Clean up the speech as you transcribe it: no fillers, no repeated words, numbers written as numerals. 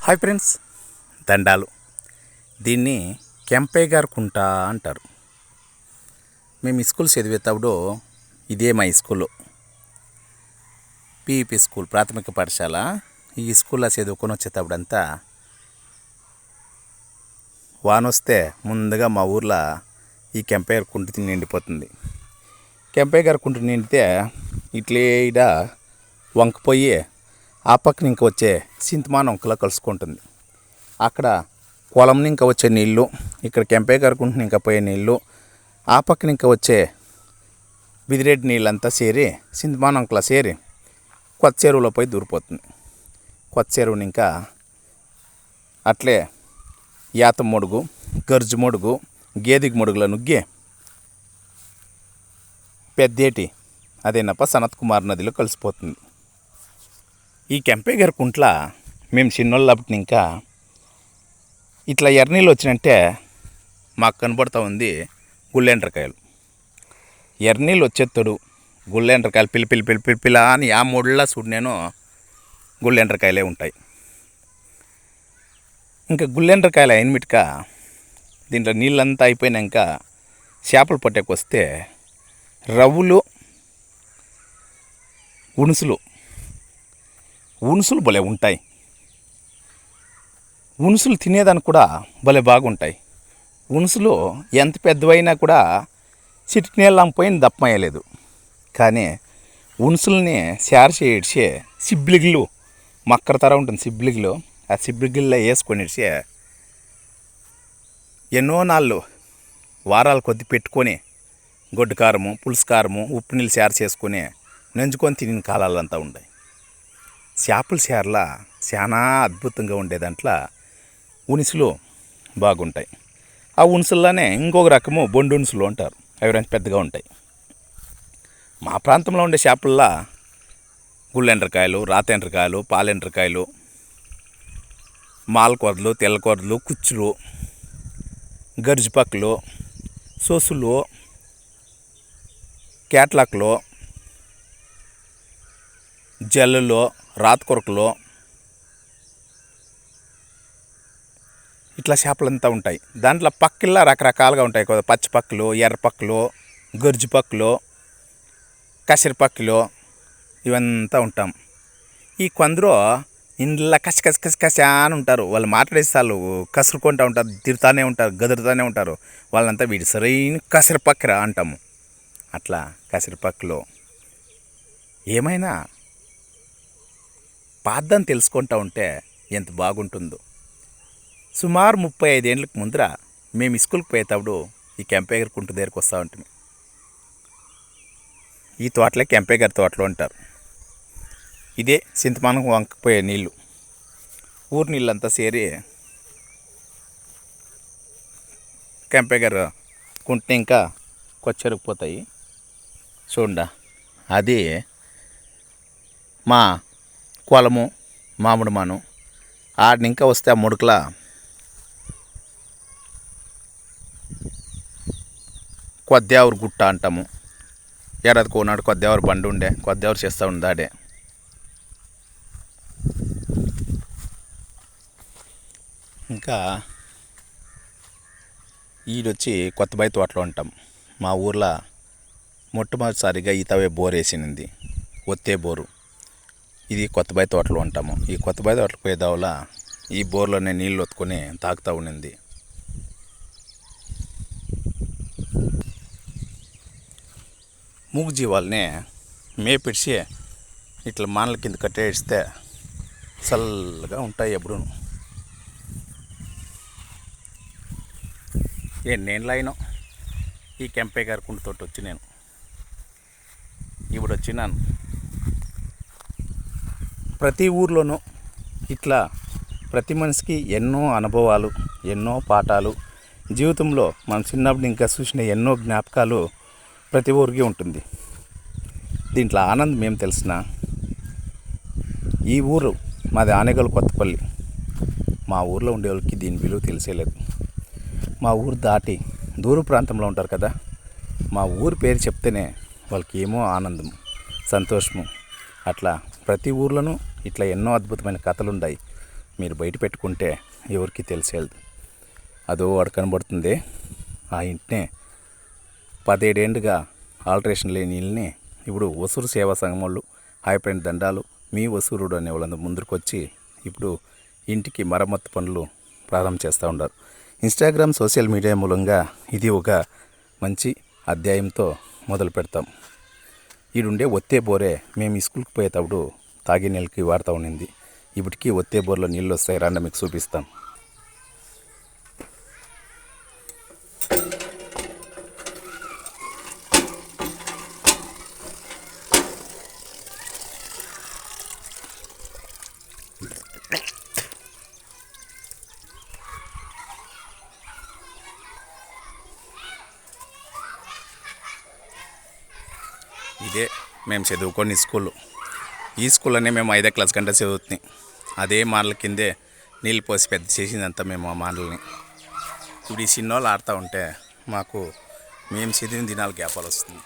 Hi friends, దండాలు. దీన్ని కెంపేగార్ కుంట అంటారు. మేము స్కూల్ చదివేటప్పుడు ఇదే మా స్కూల్లో పీఈపీ స్కూల్, ప్రాథమిక పాఠశాల. ఈ స్కూల్లో చదువుకొని వచ్చేటప్పుడంతా వాన వస్తే ముందుగా మా ఊర్లో ఈ కెంపేగార్ కుంట నిండిపోతుంది. కెంపేగార్ కుంట నిండితే ఇట్లే ఈడ వంకపోయి ఆ పక్కన ఇంకా వచ్చే సింతమాన వంకలో కలుసుకుంటుంది. అక్కడ పొలం ఇంకా వచ్చే నీళ్ళు, ఇక్కడ కెంపేగార్ కుంటని ఇంకా పోయే నీళ్ళు, ఆ పక్కన ఇంకా వచ్చే బిదిరెడ్డి నీళ్ళంతా చేరి సింతమాన వంకలో చేరి కొత్త చెరువులో పోయి దూరిపోతుంది. కొత్త చెరువుని ఇంకా అట్లే యాత మొడుగు, గర్జు మొడుగు, గేదిగి మొడుగులో నుగ్గి పెద్దేటి అదేనప్ప సనత్ కుమార్ నదిలో కలిసిపోతుంది. ఈ కెంపేగార్ కుంట్ల మేము చిన్నోళ్ళప్పుడు ఇంకా ఇట్లా ఎర్నీళ్ళు వచ్చినంటే మాకు కనబడుతూ ఉంది గుళ్ళెండ్రకాయలు. ఎర్నీళ్ళు వచ్చేత్తడు గుళ్ళెండ్రకాయలు పిల్ల అని ఆ మూడులా చూడు నేను గుళ్ళెండ్రకాయలే ఉంటాయి. ఇంకా గుళ్ళెండ్రకాయలు అయినమిటిక దీంట్లో నీళ్ళంతా అయిపోయినాక చేపలు పట్టేకి వస్తే రవ్వులు, ఉనుసులు భలే ఉంటాయి. ఉనుసులు తినేదానికి కూడా భలే బాగుంటాయి. ఉనుసులు ఎంత పెద్దవైనా కూడా చిటికి నీళ్ళు అమ్మిపోయిన దప్పమయ్యలేదు. కానీ ఉనుసుల్ని చేర్చి ఇడిచే సిబ్లిగిళ్ళు మక్కర తర ఉంటుంది. సిబ్లిగిలు ఆ సిబ్లిగిల్లో వేసుకొని ఇడిచే ఎన్నో నాళ్ళు వారాల కొద్ది పెట్టుకొని గొడ్డు కారము, పులుసు కారము, ఉప్పు నీళ్ళు చేర చేసుకొని నంచుకొని తిని కాలాలంతా ఉన్నాయి. చేపల చేరల చాలా అద్భుతంగా ఉండే దాంట్లో ఉనిసులు బాగుంటాయి. ఆ ఉనుసుల్లోనే ఇంకొక రకము బొండు ఉనుసులు అంటారు. అవి రెండు పెద్దగా ఉంటాయి. మా ప్రాంతంలో ఉండే చేపల్లో గుళ్ళెండ్రకాయలు, రాతెండ్రకాయలు, పాలెండ్రకాయలు, మాలకొరలు, తెల్లకొరలు, కుచ్చులు, గర్జుపక్కలు, సోసులు, కేట్లాకులు, జల్లులు, రాతకొరకలు, ఇట్లా చేపలంతా ఉంటాయి. దాంట్లో పక్కల్లో రకరకాలుగా ఉంటాయి కదా. పచ్చి పక్కలు, ఎర్ర పక్కలు, గొర్జు పక్కలు, కసిరి పక్కలు, ఇవంతా ఉంటాం. ఈ కొందరు ఇంట్లో కసి అని ఉంటారు. వాళ్ళు మాట్లాడేస్తారు, కసురుకుంటూ ఉంటారు, తిరుతానే ఉంటారు, గదురుతూనే ఉంటారు. వాళ్ళంతా వీడి సరైన కసిరి పక్కరా అంటాము. అట్లా కసిరి పక్కలు ఏమైనా పార్థం తెలుసుకుంటూ ఉంటే ఎంత బాగుంటుందో. సుమారు 35 ఏళ్ళకి ముందర మేము స్కూల్కి పోయేటప్పుడు ఈ కెంపేగార్ కుంట దగ్గరికి వస్తూ ఉంటుంది. ఈ తోటలే కెంపేగార్ తోటలు అంటారు. ఇదే సింతమానం వంకపోయే నీళ్ళు, ఊరు నీళ్ళంతా చేరి కెంపేగార్ కుంటని ఇంకా కొచ్చెరుకుపోతాయి. చూడండి, అది మా కొలము మామిడి మాను. ఆడిని ఇంకా వస్తే ఆ ముడుకుల కొద్దేవరు గుట్ట అంటాము. ఏడాది కోనాడు కొద్దేవరు బండి ఉండే, కొద్దేవరు చేస్తూ ఉంది ఆడే. ఇంకా ఈడొచ్చి కొత్తబాయి తోటలో ఉంటాం. మా ఊర్లో మొట్టమొదటిసారిగా ఈతవే బోర్ వేసినది, ఒత్తే బోరు. ఇది కొత్తబాయి తోటలో ఉంటాము. ఈ కొత్తబాయి తోటలకు పోయేదావల ఈ బోర్లోనే నీళ్ళు ఒత్తుకొని తాగుతూ ఉండింది. మూగజీవాల్ని మేపిడిచి ఇట్లా మానల కింద కట్టేస్తే చల్లగా ఉంటాయి. ఎప్పుడు నేనులైనా ఈ కెంపేగార్ కుంటతోటి వచ్చి నేను ఇప్పుడు వచ్చినాను. ప్రతి ఊర్లోనూ ఇట్లా ప్రతి మనిషికి ఎన్నో అనుభవాలు, ఎన్నో పాఠాలు, జీవితంలో మనం చిన్నప్పుడు ఇంకా చూసిన ఎన్నో జ్ఞాపకాలు ప్రతి ఊరికి ఉంటుంది. దీంట్లో ఆనందం ఏం తెలిసిన, ఈ ఊరు మాది ఆనేగల్ కొత్తపల్లి. మా ఊర్లో ఉండే వాళ్ళకి దీని విలువ తెలిసేలేదు. మా ఊరు దాటి దూర ప్రాంతంలో ఉంటారు కదా, మా ఊరి పేరు చెప్తేనే వాళ్ళకి ఏమో ఆనందం, సంతోషము. అట్లా ప్రతి ఊర్లోనూ ఇట్లా ఎన్నో అద్భుతమైన కథలు ఉన్నాయి. మీరు బయట పెట్టుకుంటే ఎవరికి తెలిసేది. అదో వాడు కనబడుతుంది. ఆ ఇంటినే 17 ఏళ్ళుగా ఆల్టరేషన్ లేని ఇల్లుని ఇప్పుడు ఒసూరు సేవా సంఘం వాళ్ళు హాయ్ ఫ్రెండ్ దండాలు మీ ఒసూరుడు అనే వాళ్ళందరూ ముందుకు వచ్చి ఇప్పుడు ఇంటికి మరమ్మత్తు పనులు ప్రారంభం చేస్తూ ఉన్నారు. ఇన్స్టాగ్రామ్ సోషల్ మీడియా మూలంగా ఇది ఒక మంచి అధ్యాయంతో మొదలు పెడతాం. ఈడుండే ఒత్తే బోరే మేము స్కూల్కి పోయేటప్పుడు తాగే నీళ్ళకి వాడుతూ ఉండింది. ఇప్పటికీ ఒత్తే బోర్లో నీళ్ళు వస్తాయి. రండి మీకు చూపిస్తాం. ఇదే మేము చదువుకొని స్కూల్. ఈ స్కూల్లోనే మేము 5వ క్లాస్ కంటే చదువుతున్నాం. అదే మాటల కిందే నీళ్ళు పోసి పెద్ద చేసిందంతా మేము ఆ మాటలని. ఇప్పుడు ఈ చిన్నోళ్ళు ఆడుతూ ఉంటే మాకు మేము చదివిన దినాలు జ్ఞాపకాలు వస్తుంది.